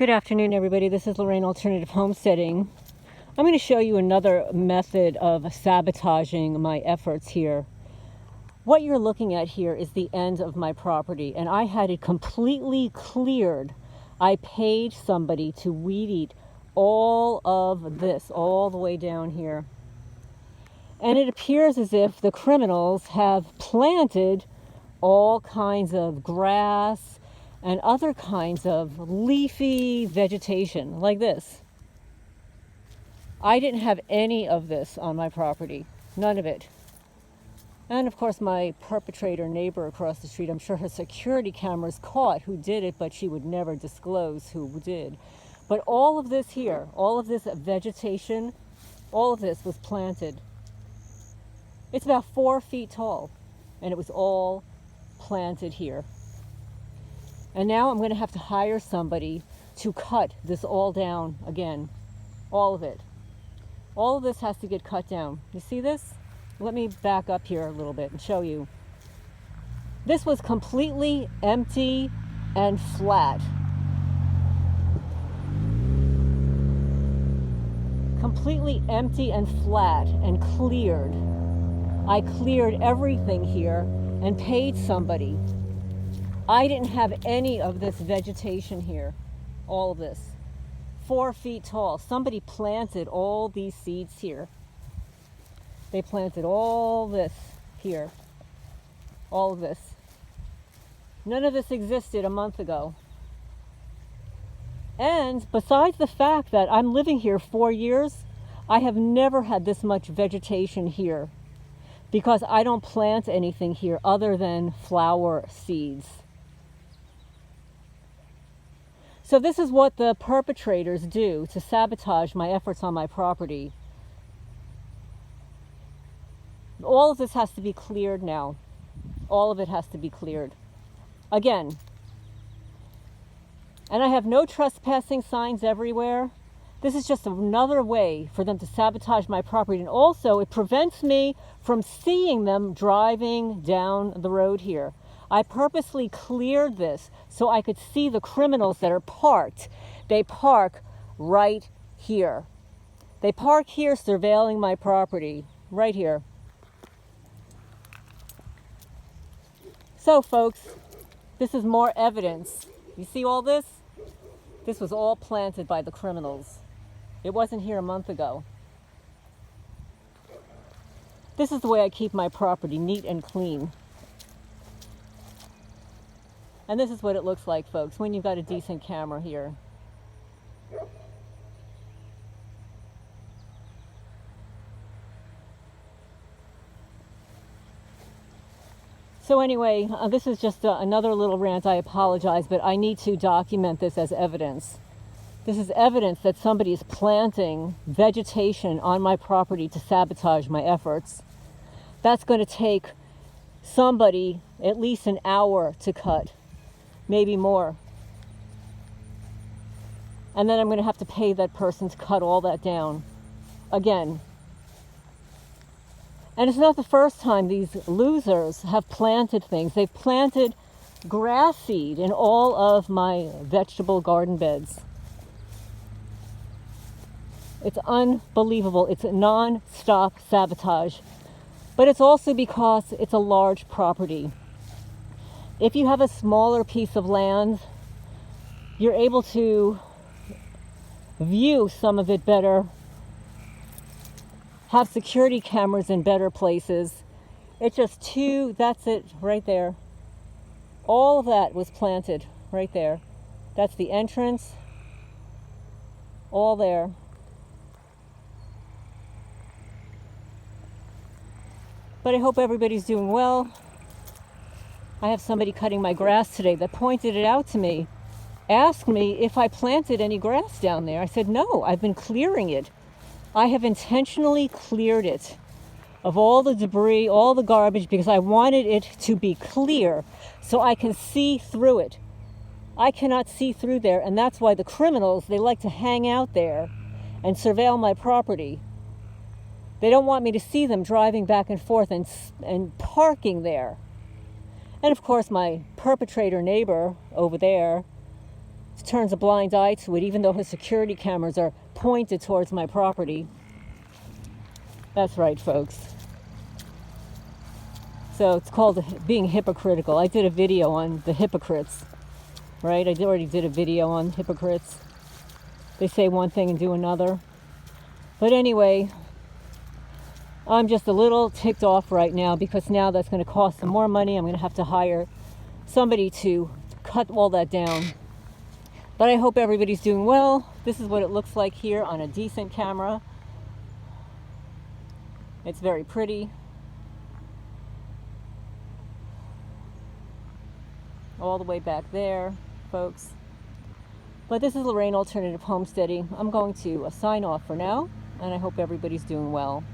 Good afternoon, everybody. This is Lorraine Alternative Homesteading. I'm going to show you another method of sabotaging my efforts here. What you're looking at here is the end of my property, and I had it completely cleared. I paid somebody to weed eat all of this, all the way down here. And it appears as if the criminals have planted all kinds of grass and other kinds of leafy vegetation like this. I didn't have any of this on my property, none of it. And of course my perpetrator neighbor across the street, I'm sure her security cameras caught who did it, but she would never disclose who did. But all of this here, all of this vegetation, all of this was planted. It's about 4 feet tall, and it was all planted here. And now I'm going to have to hire somebody to cut this all down again. All of it. All of this has to get cut down. You see this? Let me back up here a little bit and show you. This was completely empty and flat. Completely empty and flat and cleared. I cleared everything here and paid somebody. I didn't have any of this vegetation here, all of this. 4 feet tall. Somebody planted all these seeds here. They planted all this here, all of this. None of this existed a month ago. And besides the fact that I'm living here 4 years, I have never had this much vegetation here because I don't plant anything here other than flower seeds. So this is what the perpetrators do to sabotage my efforts on my property. All of this has to be cleared now. All of it has to be cleared. Again. And I have no trespassing signs everywhere. This is just another way for them to sabotage my property. And also it prevents me from seeing them driving down the road here. I purposely cleared this so I could see the criminals that are parked. They park right here. They park here surveilling my property, right here. So folks, this is more evidence. You see all this? This was all planted by the criminals. It wasn't here a month ago. This is the way I keep my property neat and clean. And this is what it looks like, folks, when you've got a decent camera here. So anyway, this is just another little rant. I apologize, but I need to document this as evidence. This is evidence that somebody is planting vegetation on my property to sabotage my efforts. That's going to take somebody at least an hour to cut. Maybe more. And then I'm going to have to pay that person to cut all that down again. And it's not the first time these losers have planted things. They've planted grass seed in all of my vegetable garden beds. It's unbelievable. It's a non-stop sabotage. But it's also because it's a large property. If you have a smaller piece of land, you're able to view some of it better, have security cameras in better places. It's just that's it right there. All of that was planted right there. That's the entrance, all there. But I hope everybody's doing well. I have somebody cutting my grass today that pointed it out to me, asked me if I planted any grass down there. I said, no, I've been clearing it. I have intentionally cleared it of all the debris, all the garbage, because I wanted it to be clear so I can see through it. I cannot see through there, and that's why the criminals, they like to hang out there and surveil my property. They don't want me to see them driving back and forth and parking there. And of course, my perpetrator neighbor over there turns a blind eye to it, even though his security cameras are pointed towards my property. That's right, folks. So it's called being hypocritical. I did a video on the hypocrites, right? I already did a video on hypocrites. They say one thing and do another. But anyway, I'm just a little ticked off right now because now that's going to cost some more money. I'm going to have to hire somebody to cut all that down. But I hope everybody's doing well. This is what it looks like here on a decent camera. It's very pretty. All the way back there, folks. But this is Lorraine Alternative Homesteading. I'm going to sign off for now, and I hope everybody's doing well.